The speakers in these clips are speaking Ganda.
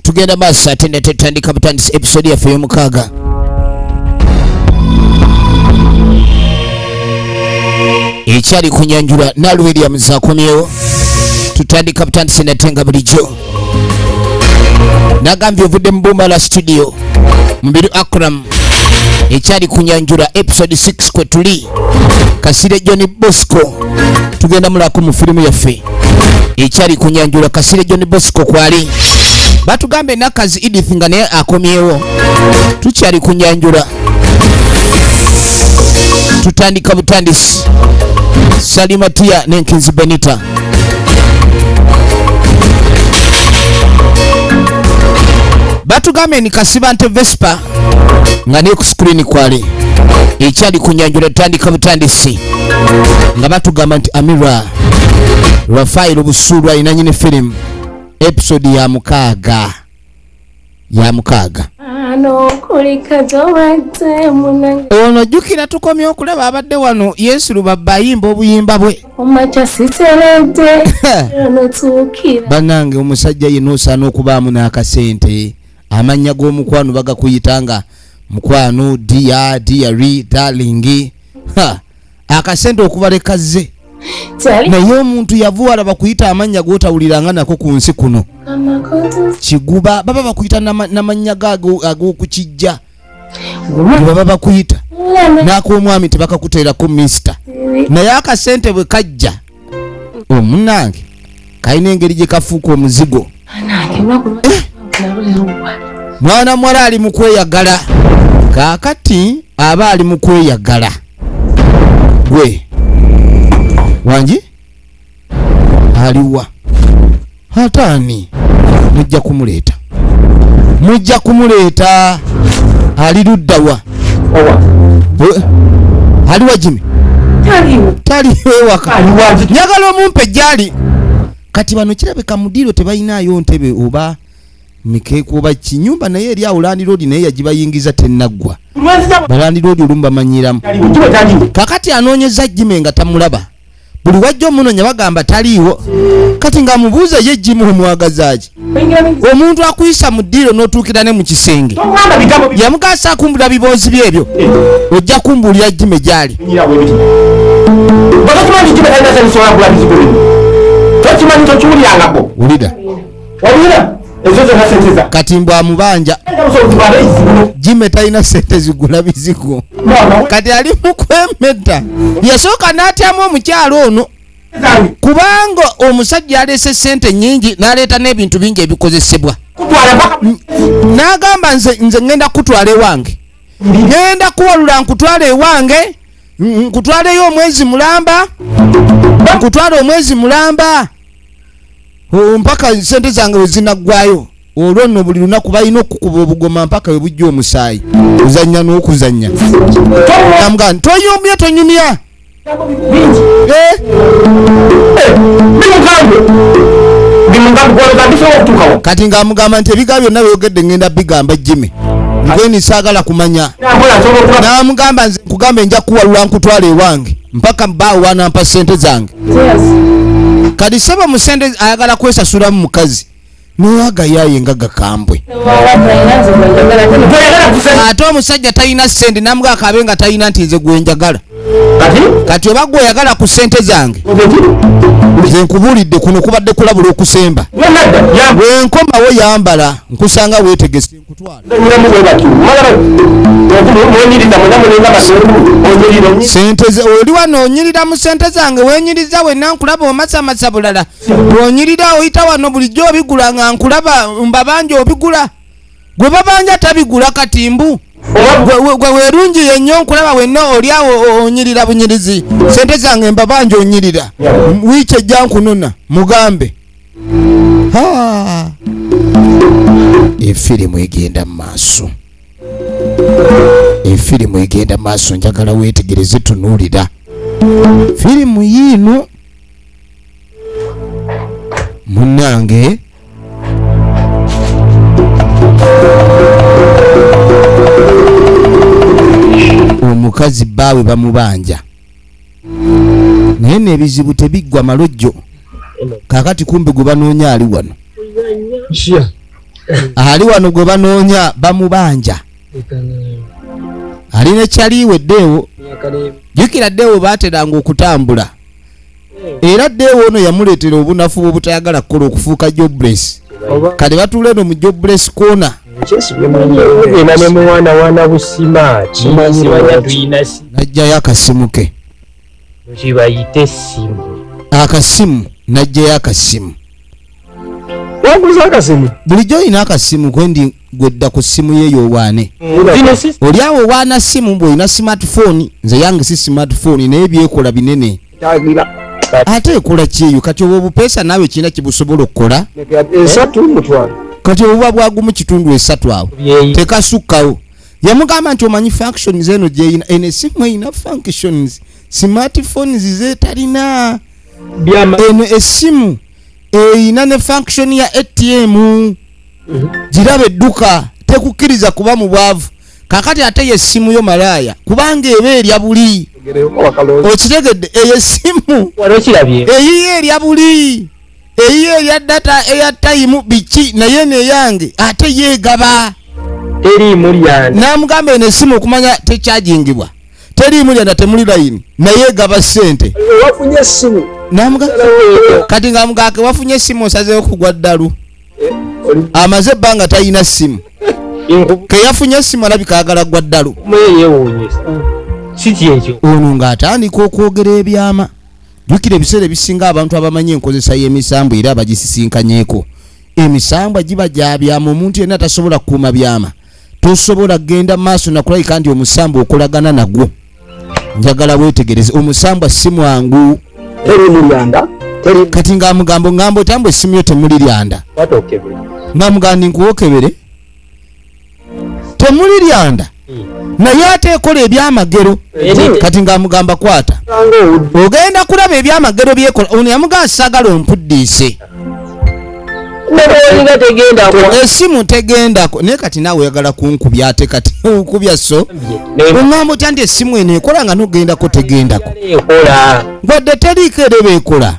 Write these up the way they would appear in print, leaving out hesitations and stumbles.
tugenda basa tende tetandika butandisi episode yaffe y'omukaaga. Ekyali kunyanjula Nal Williams akomyewo. Tutandika butandisi natenga bulijjo. Nagambye ovudde mu Bumala studio Mbiru Akram. Ekyali kunyanjula episode 6 kwe tuli. Kasire John Bosco tugenda mulako mu filimu yaffe. Ekyali kunyanjula Kasire John Bosco kwali. Batugambe nakazi Edith nga naye akomyewo. Tukyali kunyanjula. Tutandika butandisi. Salimatia Nenkinzi Benita. Batugambe ni Kasibante Vespa nga ne ku screen kwali. Ekyali kunyanjula tutandika butandisi. Nga batugamba nti Amira Rafael Busulwa ina nyine film episode ya mukaaga. Ano kulikazo wate munange. Ono jukira tukomye okulaba abadde wano Yesu lubabayimba obuyimba bwe. Omacha siserete. Ono tukira. Banange omusajja yenoosana okubaamu n'akasente. Amanya g'omukwano bagakuyitanga mukwano dear darling. Akasente okubalekaze. Naye omuntu yavuwala bakuyita amanya g'otawuliranga nako ku nsi kuno. Kiguba baba bakuyita n'amanya ag'okukijja. Baba bakuyita n'ak'omwami tebakakuteerako mister. Naye akasente bwe kajja omunange kalina engeri gye kafuuka omuzigo. Mwana mwala ali mu kweyagala. Kaakati aba ali mu kweyagala. Gwe wanji aliwa hatani mujja kumuleeta ali luddawa aliwa Jimmy taliwe waka nyagala omumpe jali kati bano kirabeka mudiro tebayinayo ntebe oba mikeeko oba kinyumba naye eri awo Land Road naye yagibayingiza tennaggwa Land Road olumba manyiramu kakati anoonyeza Jimmy nga tamulaba buli wajja omunonya bagamba taliiwo kati nga mubuuza ye Jimmy omwagazaaki omuntu akuyisa mu ddiiro n'otuukira ne mu kisenge yamugasa akumbula biboozi byebyo ojja kumbulira Jimmy gyali kati mbwa mubanja Jimmy talina sente zigula bizigo kati ali mu kwemeta yasooka n'atyamu omukyalo ono kubanga omusajja alese sente nyingi n'aleeta n'ebintu bingi ebikozesebwa n'agamba nze ngenda kutwala ewange ngenda kuwalula nkutwala ewange nkutwaleyo omwezi mulamba mpaka sente zange wezinaggwayo olwo nno buli lunaku balina okukuba obugoma mpaka we bujja omusaayi uzannya n'okuzannya namugamba tonyumya kati ng'amugamba nti ebiga byonna byogedde ngenda bigamba Jimmy nkweni saagala kumanya n'amugamba nze nkugambe nja kuwalula nkutwala ewange mpaka bbaawo wanampa sente zange kati saba mu sente ayagala kwesasulamu mukazi niwaga yaye nga gakambwe ate omusajja talina sente namuga akabe nga talina nti nze gwenjagala kati oba gwe oyagala ku sente zange nze nkubuulidde kuno kubadde kulabula okusemba bwenkomawo yambala nkusanga weetegese nkutwala sente oli wano onyirira mu sente zange wenyiriza wenna nkulaba omasamasa bulala bwonyirira oyita wano bulijjo obigula nga nkulaba mbabanja obigula gwe babanja tabigula katimbu gwe werungi yenyo nkulaba wenna oli awo onyirira bunyirizi sente zange mbabanja onyirira wiiki ejja nkunona mugambe efirimu egenda mu maaso njagala weetegereze tunuulira firimu yiino munnange omukazi bbaawe bamubanja naye n'ebizibu tebiggwa malojjo kakati kumbe gwe banoonya ali wano ali wano gwe banoonya bamubanja alina ekyaliwe Ddeewo jukira Ddeewo baateranga okutambula era Ddeewo ono yamuleetera obunafu obutayagala kukola okufuuka jobless kati batuula eno mu jobless corner najjayo akasimu ke akasimu najjayo akasimu bulijjo olina akasimu kwendi gwedda ku simu yeeyo owaane oli awo owaana simu bw'olina smartphone nze yange si smartphone naye byekola binene ate ekola kyeyo kati obwo obupeesa naawe kirina kibusobola okukola kati obuba bwagumu kitundu 3 awo tekasukkawo yamugamba nti omanyi functions eno gyeyina eno esimu eyina functions smartphones zeetalina eno esimu eyina ne function ya ATM giraba edduka tekukkiriza kuba mu bwavu kakati ate yesimu yo malaya kubanga eba erya buli okitegedde eyo esimu eyiyo erya buli eyiyo erya data eya time biki naye neyange ate yeegaba namugamba eno esimu okumanya tekyagingibwa teriimu lyanda temuli layini naye egaba ssente kati nga mugake wafunye esimu osazeewo kugwa ddalu amaze ebbanga talina simu keyafunye esimu alabika ayagala gwa ddalu ono ng'atandika okwogera ebyama jukira ebiseera ebisinga abantu abamanyi enkozesa y'emisambo era abagisisinkanyeko emisambwa giba gya byama omuntu yenna tasobola kukuuma byama tosobola kgenda maaso nakulayika nti omusambwa okolagana nagwo njagala weetegereze omusambwa si mwangu kati ng'amugambo ngamba otambwe essimu yo temuli lyanda ng'amugamba nkuwokebere temuli lyanda naye ate ekola ebyamagero kati ng'amugamba kwata ogenda kulaba ebyamagero byekola ono yamugamba saagala ompuddiise esimu tegendako naye kati naawe oyagala kunkubya ate kati nkubya so oŋŋamba otya nti esimu eno ekola nga nogendako tegendako gwadde teriiko ereba ekola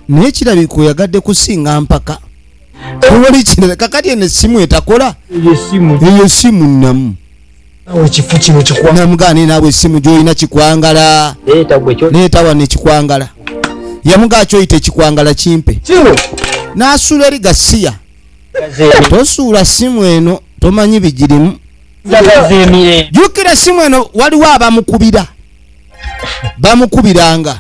naye kirabika oyagadde kusinga mpaka oli kirala kakati eno esimu etakola eyo simu namu namugane naawe esimu gy'olina kikwangala neetawa nekikwangala yamugaa kyoyita ekikwangala kimpe n'asuula eri gasiya tosuula simu eno tomanyi bigirimu jukira simu eno waliwo abamukubira bamukubiranga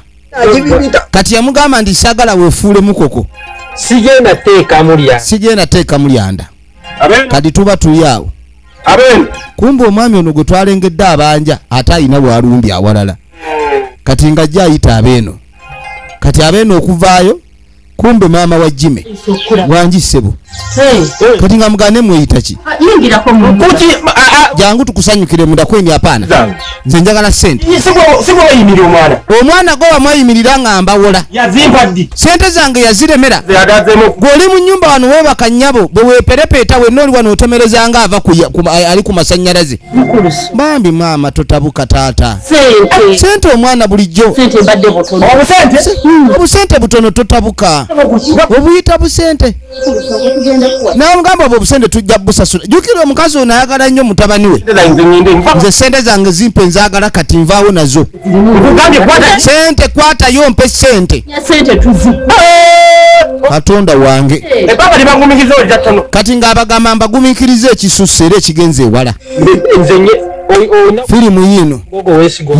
kati yamugamba nti saagala weefuule mukoko sigenda teeka mulyanda kati tuba tuli awo kumbe omwami ono gwe twalengedde abanja ate alina bwalumbi awalala kati nga jja ayita abeeno kati abeeno okuvaayo kumbe maama wa Jime wangi ssebo kati nga mugane mweyita ki jangu tukusanyukire muda kweni apaana nze njagala ssente omwana gwe wamwayimirira nga mbawola ssente zange yaziremera gw'oli mu nnyumba wano weebaka nnyabo bwe weeperepeeta wenna oli wano otemerezanga ava ali ku masannyalaze bambi maama totabuka taata ssente omwana bulijjo obusente butono totabuka obuyita busente namugamba obwo obusente tujja busasula jukira omukazi ono ayagala nnyo mutabani we nze sente zange zimpe nzaagala kati nvaawo nazo sente kwatayo mpe sente katonda wange kati ng'abagamba mbagumikiriza ekisusse era ekigenze ewala firimu yino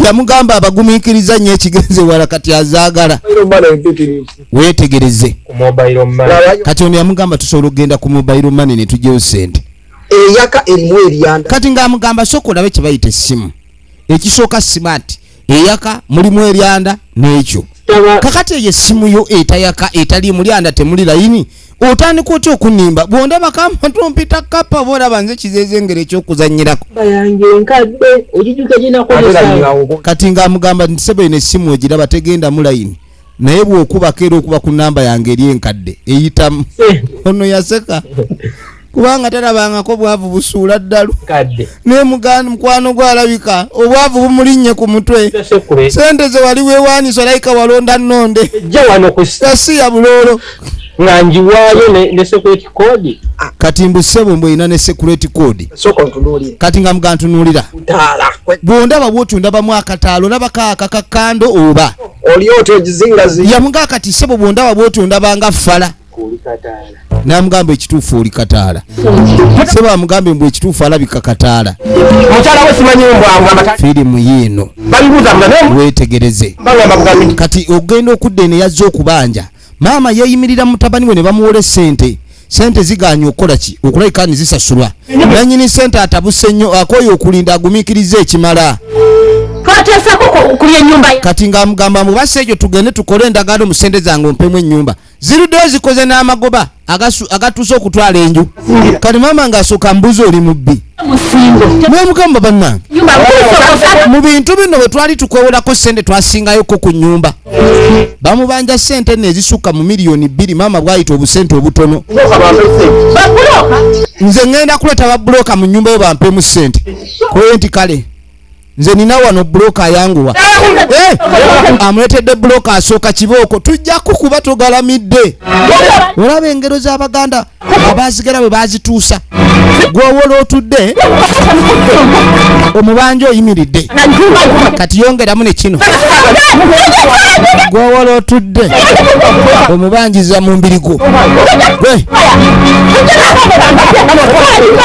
yamugamba abagumikiriza nnyo ekigenze ewala kati azaagala weetegereze kati ono yamugamba tusobola okugenda ku mobile money ne tujjeyo sente eyaka erimu eryanda kati ng'amugamba sooka olabe kye bayita essimu ekisooka smart eyaka mulimu eryanda n'ekyo kakati eyo essimu yo etayaka etali mulyanda temuli layini otandika otya okunimba bw'ondaba kamba tumpita kapa boolaba nze kizeezengero ekyokuzannyirako kati ng'amugamba nti sebo eno essimu egiraba tegenda mu layini naye bw'okubako era okuba ku namba yange eri enkadde eyitamu ono yaseka kubanga talabangako bwavu busuula ddalu naye mukwano gwalabika obwavu bumulinnye ku mutwe sente ze wali weewaanisa olayika walonda nnonde yasiya buloolo nganji wayo ne security code kati mbusebo mboina ne security code soko ntunulira kati nga mgantunulira tala bondaba bwotunda mwakataalo nabakaka kakando oba olioto jizingazi ya mga kati sebo bondaba bwotunda banga fala namugambe ekituufu oli kataala sebo amugambe mbwe ekituufu alabika kataala mutala wesimanyi mbwa firimu yiino balibuza mnane wetegereze kati ogenda okudda ene yazze okubanja maama yeeyimirira mutabani we ne bamuwola sente ziganya okukola ki okulayika ni zisasulwa nanyini sente atabuse nnyo akoye okulinda agumiikirize ekimala kati nga mugamba mubase ekyo tugende tukole endagaano mu sente zange ompemu ennyumba ziruddeyo zikoze n'amagoba agatuuse okutwala enju kati maama ng'asooka mbuzi oli mubbi mwemugamba bannange mu bintu bino bwe twali tukwewolako sente twasingayoko ku nnyumba bamubanja sente nno ezisukka mu miliyoni 2 maama bwayita obusente obutono nze ngenda kuleeta babuloka mu nnyumba yo bampemu sente kuwe nti kale nze nina wano buloka ayanguwa amuletedde buloka asooka kibooko tujja kukuba togalamidde olaba engero z'abaganda abazigera bwe bazituusa gwowola otudde omubanja oyimiridde kati yongeramu ne kino gwowola otudde omubanjiza mu mbiri gwo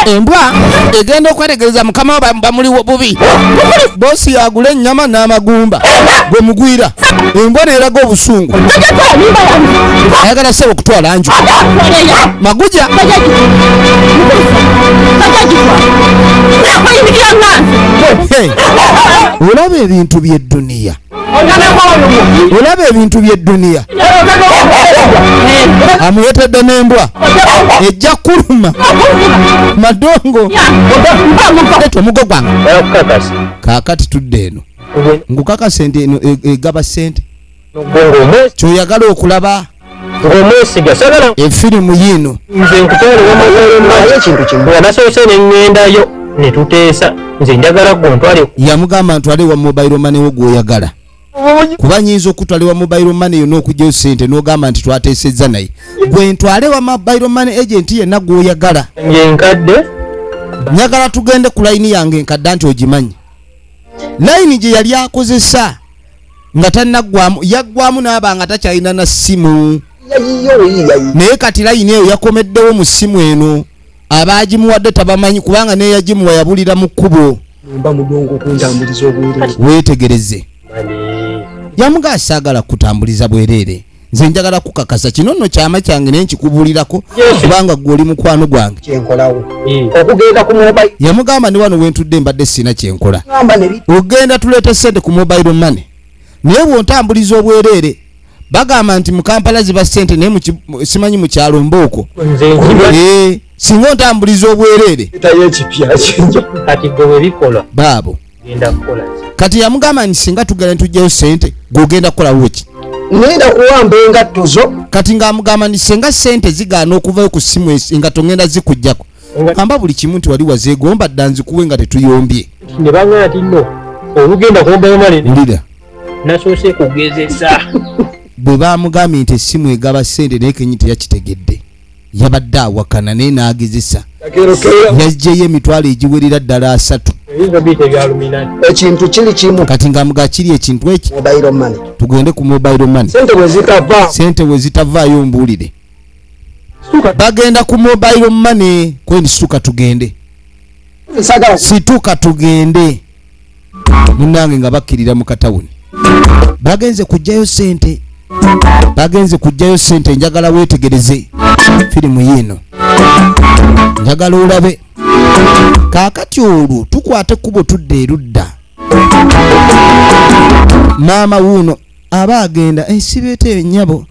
embwa egenda okwetegereza mukama we bamuliwo bubi bosi yagula ennyama n'amagumba gwe mugwira embwa neeraga obusungu ayagala sebo okutwala nju maguja olaba ebintu by'edduniya amuyetedde n'embwa ejja kuluma madongo omugo gwange kaakati tudde eno ngukaka sente eno egaba sente kyoyagala okulaba ng'omwesiga sagala efirimu yiino nze nkutwala ekintu kimbwa nasoose ne ŋŋendayo ne tuteesa nze njagala gwontwale yamugamba ntwale wa mobile money wo gw'oyagala kuba nyinza okutwala wa mobile money yo n'okugyayo sente n'ogamba nti twateesezza naye gwe ntwale wa mobile money agent yenna gw'oyagala nge nkadde njagala tugende ku layini yange enkadda nti ogimanyi layini gye yali akozesa nga tannaggwamu yaggwamu n'aba nga takyalina na ssimu naye kati layini eyo yakomeddewo mu ssimu eno abaagimuwadde tabamanyi kubanga neyagimuwa yabulira mu kkubo weetegereze yamuga asaagala kutambuliza bwereere nze njagala kukakasa kino nno kyama kyange naye nkikubulirako kubanga gw'oli mukwano gwange yamugamba ne wano wentudde mbadde sina kyenkola ogenda tuleete sente ku mobile money naye bw'ontambuliza obwereere bagamba nti mu Kampala ziba sente naye simanyi mu kyalo Mbooko singa ontambuliza obwereere kati gwe webikola baabo kati yamugamba nti singa tugenda ntujjayo sente gw'ogenda kukolawo ki ngenda kuwamba engatto zo kati ng'amugamba nti singa sente zigaana okuvayo ku ssimu engatto ngenda zikuggyako amba buli kimu nti wali wazeegomba dda nzikuwe nga tetuyombye ne baŋŋaa nti nno olugenda kumbayomalire wulira nasoose kugezesa bwe baamugambye nti essimu egaba sente naye kenyi teyakitegedde yabadde awakana naye n'agezesa yaggyeyo emitwalo egiwerera ddala 3 ekintu kiri kimu kati ng'amuga kiri ekintu eki mobile money tugende ku mobile money sente bwe zitavaayo mbuulire bagenda ku mobile money kwendi situka tugende munnange nga bakkirira mu katawuni bagenze kujjayo sente njagala weetegereze firimu yiino njagala olabe kaakati olwo tukwate kubo tudde erudda maama wuuno aba agenda ensibeete ennyabo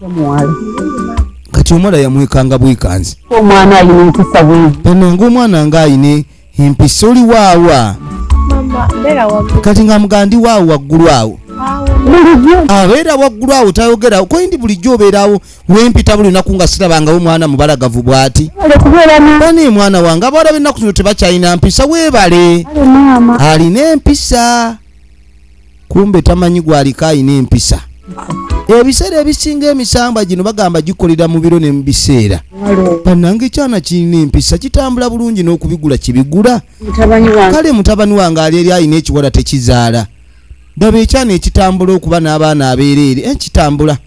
kati omwana yamwekanga bwikanzi omwana ayina empisa bwezi penanga omwana nga ayina empisa oli waawa kati nga mugandi waawo waggulu awo abeera waggulu awo tayogera koyindi bulijjo obeerawo wempita buli lunaku nga sirabangawo mwana mubalagavu bw'ati bane mwana wange abawala b'ennaku zino tebakyalina mpisa weebale alina empisa kumbe tamanyi gwaliko alina empisa ebiseera ebisinga emisamba gino bagamba gikolera mu biro ne mu biseera bannange ekyana kirina empisa kitambula bulungi n'okubigula kibigula kale mutabani wange ali eri alina ekiwala tekizaala ndaba ekyana ekitambula okuba n'abaana abeereere ekitambula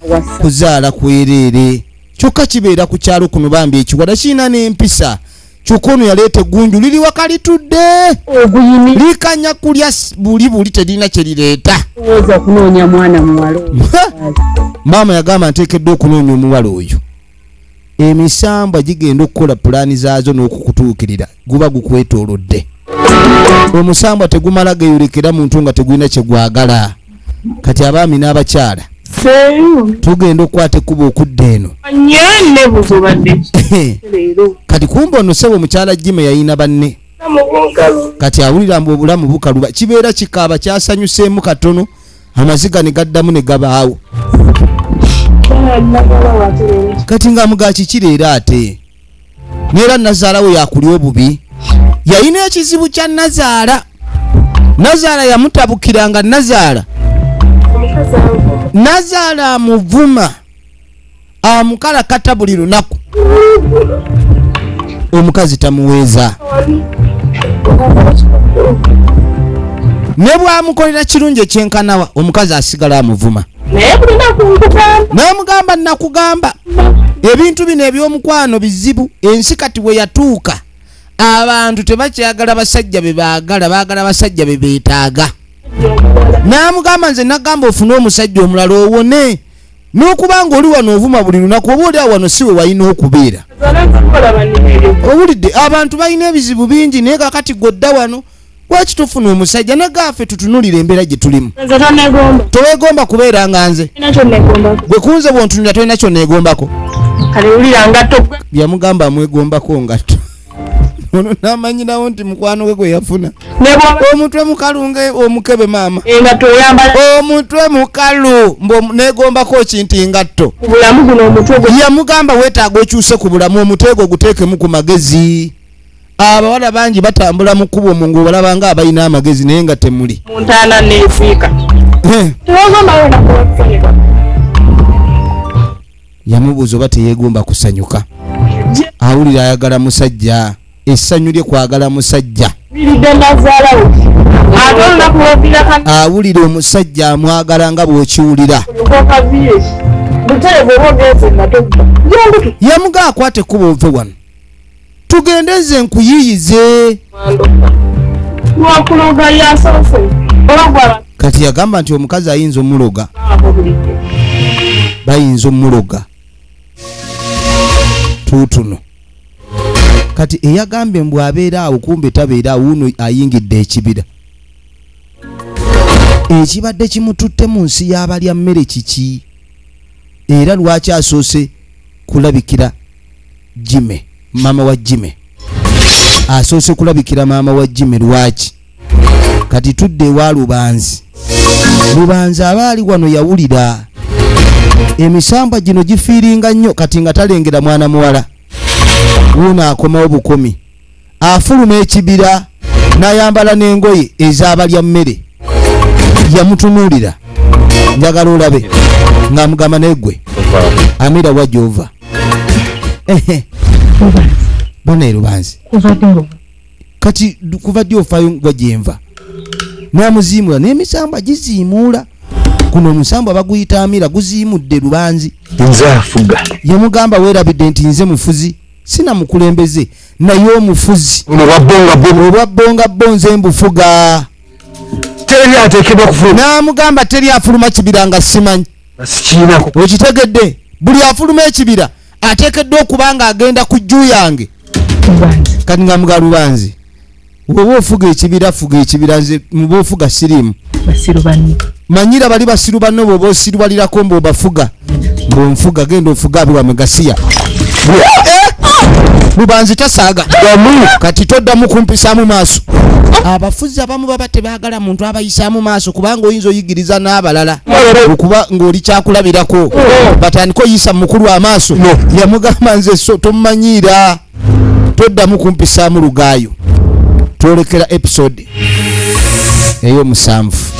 kuzaala kwereere kyokka kibeera ku kyalo kuno bambi ekiwala kirina n'empisa kyokka ono yaleeta eggunju liri wakalitudde likanya kulya buli terina kye lireeta kunoonya mwana muwala maama yagamba nteekeddwa okunoonya omuwala oyo emisambwa gigenda okukola pulaani zaazo n'okukutuukirira guba gukwetoolodde omusambwa tegumala geyolekera muntu nga tegulina kye gwagala kati abaami n'abakyala tugenda okukwata ekkuba okudda eno kati kumba ono sebo mukyala Jime yayina banne kati awulira mbu obulamu bukaluba kibeera kikaaba kyasanyuseemu katono amaziga ne gaddamu ne gabaawo kati nga mugaki kireera ate neera Nazaala we yakulya obubi yayina ekizibu kya Nazaala yamutabukiranga Nazaala amuvuma amukalakata buli lunaku omukazi tamuweeza ne bwamukolera kirungi ekyenkanawa omukazi asigala amuvuma n'amugamba nakugamba ebintu bino eby'omukwano bizibu ensi kati we yatuuka abantu tebakyagala basajja be baagala basajja be beetaaga n'amugamba nze nagamba ofune omusajja omulala owone n'okubanga oli wano ovuma buli lunaku oba oli wano si we walina okubeera owulidde abantu balina ebizibu bingi naye kakati godda wano lwaki tufuna omusajja negaffe tutunulira embeera gye tulimu toweegomba kubeera nga nze gwe kunze bwontunulira tolina kyoneegombako byamugamba amwegombako ngatto ono n'amanyirawo nti mukwano we gwe yafuna omutwe mukalunge omukebe maama omutwe mukalu neegombako kinti ngatto yamugamba weetaaga okyuse ku bulamu omuteego guteekemu ku magezi abawala bangi batambula mu kkubo mu ng'obalaba nga abalina amagezi naye nga temuli yamubuuza oba teyeegomba kusanyuka awulira ayagala musajja essanyu lye kwagala musajja awulira omusajja amwagala nga bw'okiwulira yamugaa akwata ekkuba ove wano tugendeze nkuyiyize kati yagamba nti omukazi ayinza omuloga bayinza omuloga tutuno kati eyagambye mbw abeera awo kumbe tabeera awo uno ayingidde ekibira ekibadde kimututte mu nsi y'abalya mmere kiki era lwaki asoose kulabikira Jime maama wa Jime asoose kulabikira maama wa Jime lwaki kati tudde ewa Lubanzi abaali wano yawulira emisamba gino gifiiringa nnyo kati nga talengera mwana muwala wuno akomawo bukomi afuluma ekibira n'ayambala n'engoye ez'abalya mmere yamutunuulira njagala olabe ng'amugamba neggwe amira wajova bana Lubanzi kati kuva ddi ofayo gwa gyenva n'amuziimula n'emisamba giziimuula kuno omusamba baguyita amira guziimudde Lubanzi nze afuga yamugamba weerabidde nti nze mufuzi sina mukulembeze naye omufuzi olwabbonga bonze mbufuga teri ateekebwa kufuluma n'amugamba teri afuluma kibira nga simanyi okitegedde buli afuluma ekibira ateekeddwa okuba nga agenda ku jju yange kati nga muga Lubanzi woba ofuga ekibira nze muba ofuga sirimu manyira bali basiru banno bwoba osirwalirako mb'obafuga mb'onfuga genda ofuga abiwame gasiya Lubanzi tasaaga kati toddamu kumpisaamu maaso abafuzi abamu baba tebaagala muntu abayisaamu maaso kubanga oyinza oyigiriza n'abalala okuba ng'oli kyakulabirako batandika oyisa mukulu amaaso yamugamba nze tomumanyiira toddamu kumpisaamu lugaayo twolekera episode ey'omusanvu